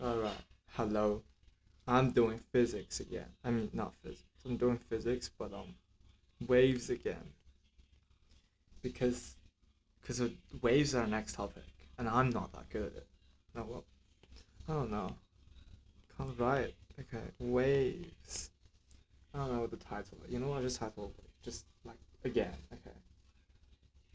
Alright, hello. I'm doing physics again. I mean, not physics. I'm doing physics, but waves again. Because because waves are our next topic, and I'm not that good at it. No, well, I don't know. Can't write. Okay, waves. I don't know what the title. You know what? Just title just like again. Okay,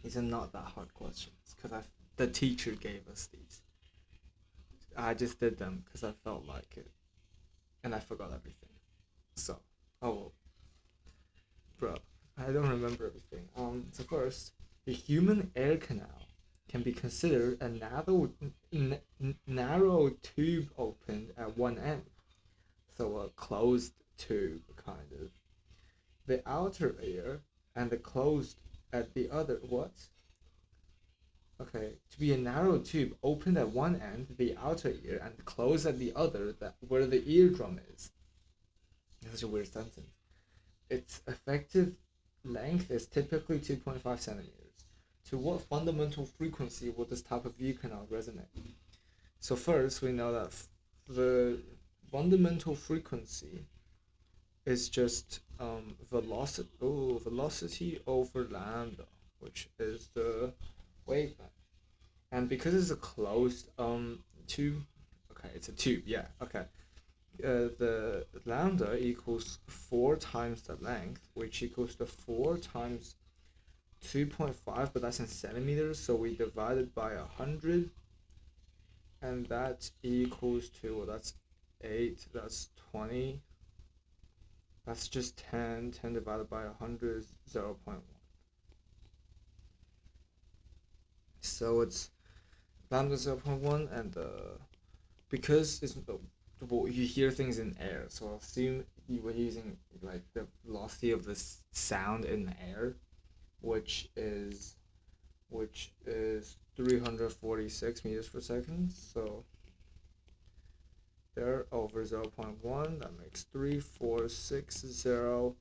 these are not that hard questions because the teacher gave us these. I just did them because I felt like it, and I forgot everything. So, oh well, bro, I don't remember everything. So first, the human air canal can be considered a narrow tube opened at one end, so a closed tube kind of. The outer ear and the closed at the other. What? Okay, to be a narrow tube opened at one end, the outer ear, and closed at the other, that where the eardrum is. That's such a weird sentence. Its effective length is typically 2.5 centimeters. To what fundamental frequency will this type of view canal resonate? So first, we know that the fundamental frequency is just velocity over lambda, which is the wavelength. And because it's a closed tube, okay, it's a tube, yeah, okay. The lambda equals 4 times the length, which equals to 4 times 2.5, but that's in centimeters, so we divide it by 100, and that equals to, well, that's 8, that's 20, that's just 10, 10 divided by 100 is 0.1. So it's lambda 0.1, and because it's well, you hear things in air, so I'll assume you were using like the velocity of this sound in the air, which is 346 meters per second. So there over 0.1, that makes 3460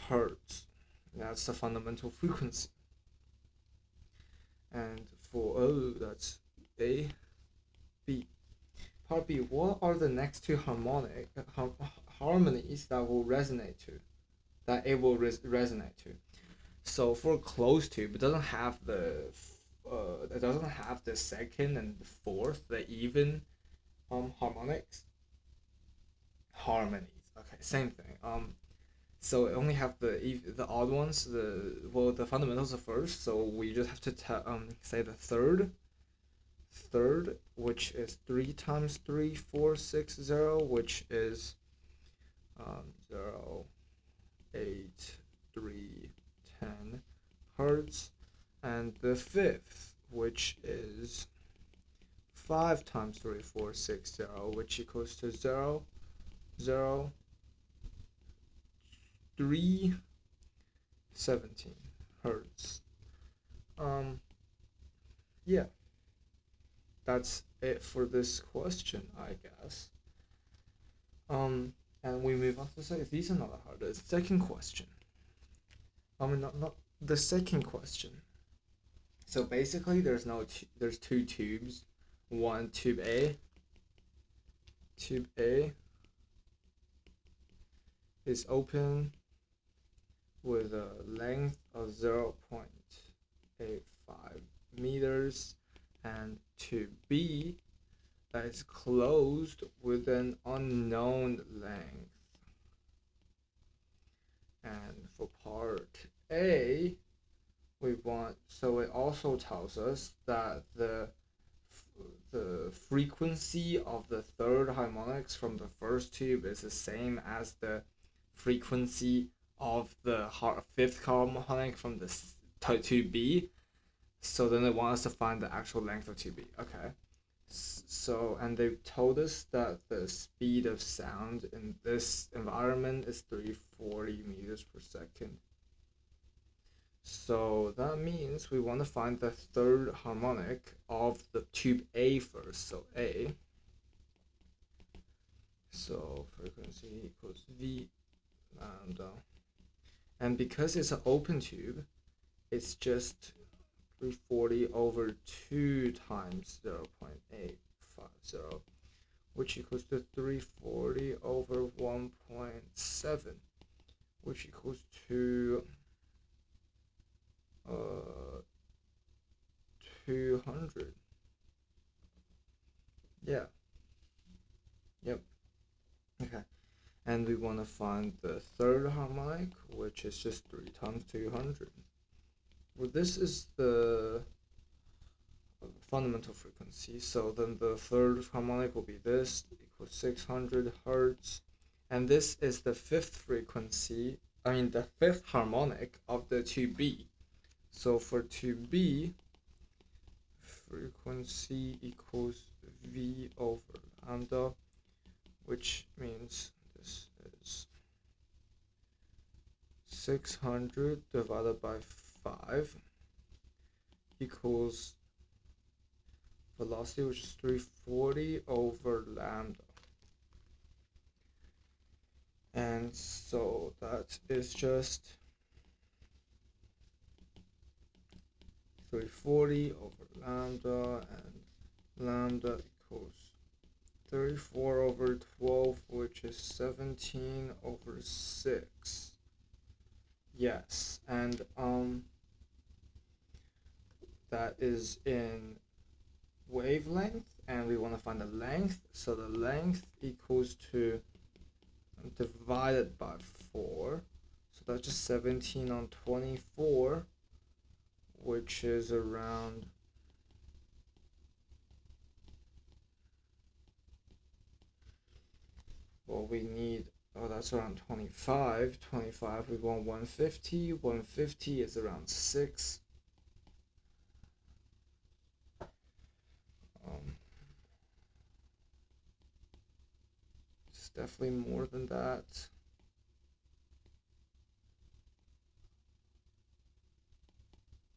hertz. That's the fundamental frequency. And for that's A, B. Part B. What are the next two harmonies that will resonate to? That it will resonate to. So for closed tube, it doesn't have the second and the fourth, the even harmonics. Harmonies. Okay, same thing. So it only have the odd ones. The fundamentals are first. So we just have to say the third, which is 3 times 3,460, which is 0, 8, 3, 10 hertz, and the fifth, which is 5 times 3,460, which equals to 0, 0, 3, 17 hertz. Yeah, that's it for this question, I guess. And we move on to say these are not that hard. The second question. Not the second question. So basically, there's two tubes. One tube A is open with a length of 0.85 meters, and tube B that is closed with an unknown length. And for part A, so it also tells us that the frequency of the third harmonics from the first tube is the same as the frequency of the fifth harmonic from the tube B. So then they want us to find the actual length of tube B. Okay. So, and they told us that the speed of sound in this environment is 340 meters per second. So that means we want to find the third harmonic of the tube A first. So A. So frequency equals V lambda. And because it's an open tube, it's just 340 over 2 times 0.850. which equals to 340 over 1.7, which equals to 200. Yeah. Yep. Okay. And we want to find the third harmonic, which is just 3 times 200. Well, this is the fundamental frequency. So then the third harmonic will be this, equals 600 hertz. And this is the fifth frequency, the fifth harmonic of the 2B. So for 2B, frequency equals V over lambda, which means this is 600 divided by 5 equals velocity, which is 340 over lambda. And so that is just 340 over lambda, and lambda equals 34 over 12, which is 17 over 6. Yes, and that is in wavelength, and we want to find the length. So the length equals to divided by 4. So that's just 17 on 24, which is around we need, that's around 25. We want 150. 150 is around 6. It's definitely more than that.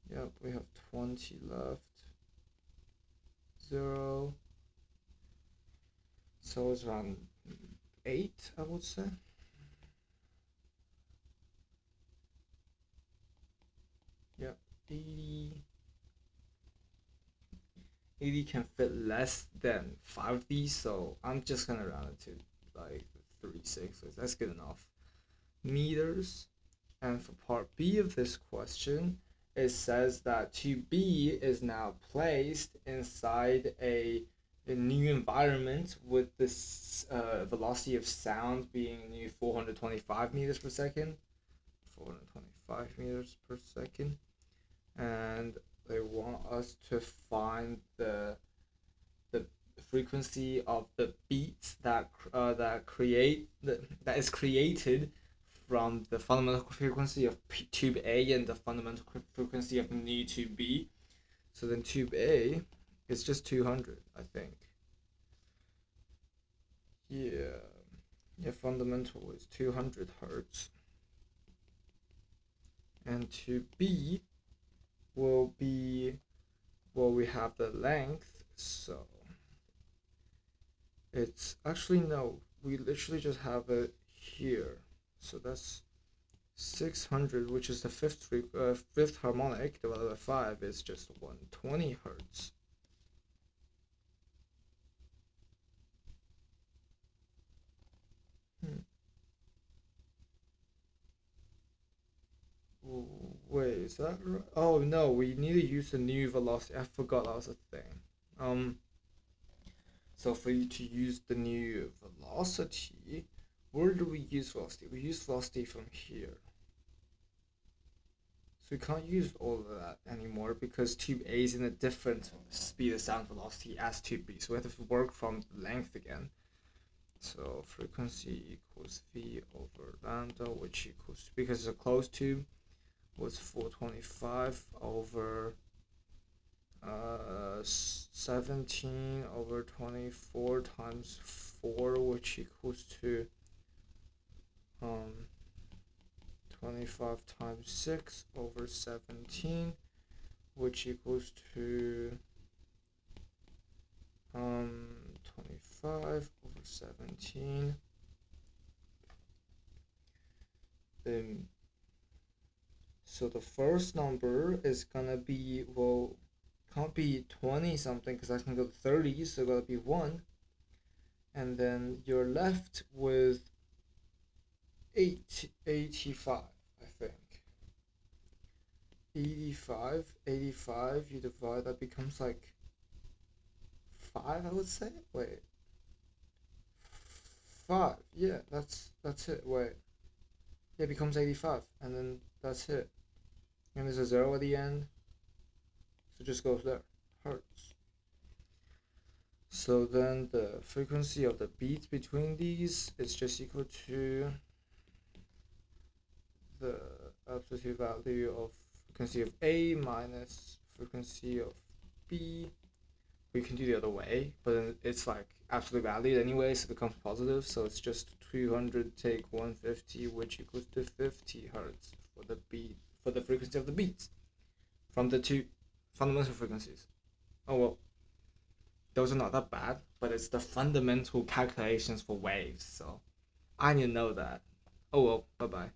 Yep, we have 20 left. 0. So it's around 8, I would say. Yep, 80. 80 can fit less than 5 of these, so I'm just gonna round it to like 36. That's good enough. Meters. And for part B of this question, it says that 2B is now placed inside a new environment with this velocity of sound being a new 425 meters per second. 425 meters per second. And they want us to find the frequency of the beats that is created from the fundamental frequency of tube A and the fundamental frequency of new tube B. So then tube A is just 200, I think. Yeah, fundamental is 200 hertz. And tube B will be, we have the length, so it's actually, no, we literally just have it here. So that's 600, which is the fifth harmonic, divided by 5 is just 120 hertz. Wait, is that right? Oh no, we need to use the new velocity. I forgot that was a thing. So for you to use the new velocity, where do we use velocity? We use velocity from here. So we can't use all of that anymore because tube A is in a different speed of sound velocity as tube B. So we have to work from length again. So frequency equals V over lambda, which equals, because it's a closed tube, was 425 over 17 over 24 times 4, which equals to 25 times 6 over 17, which equals to 25 over 17. So the first number is gonna be, can't be 20 something because I can go to 30, so gotta be 1. and then you're left with 85, I think. 85, you divide, that becomes like 5, I would say. Wait, 5, yeah, that's it. Wait, yeah, it becomes 85, and then that's it. And there's a 0 at the end, so it just goes there. Hertz. So then the frequency of the beats between these is just equal to the absolute value of frequency of A minus frequency of B. We can do the other way, but then it's like absolute value anyway, so it becomes positive. So it's just 200 take 150, which equals to 50 hertz for the beat, for the frequency of the beats from the two fundamental frequencies. Oh well, those are not that bad, but it's the fundamental calculations for waves, so I need to know that. Oh well, bye bye.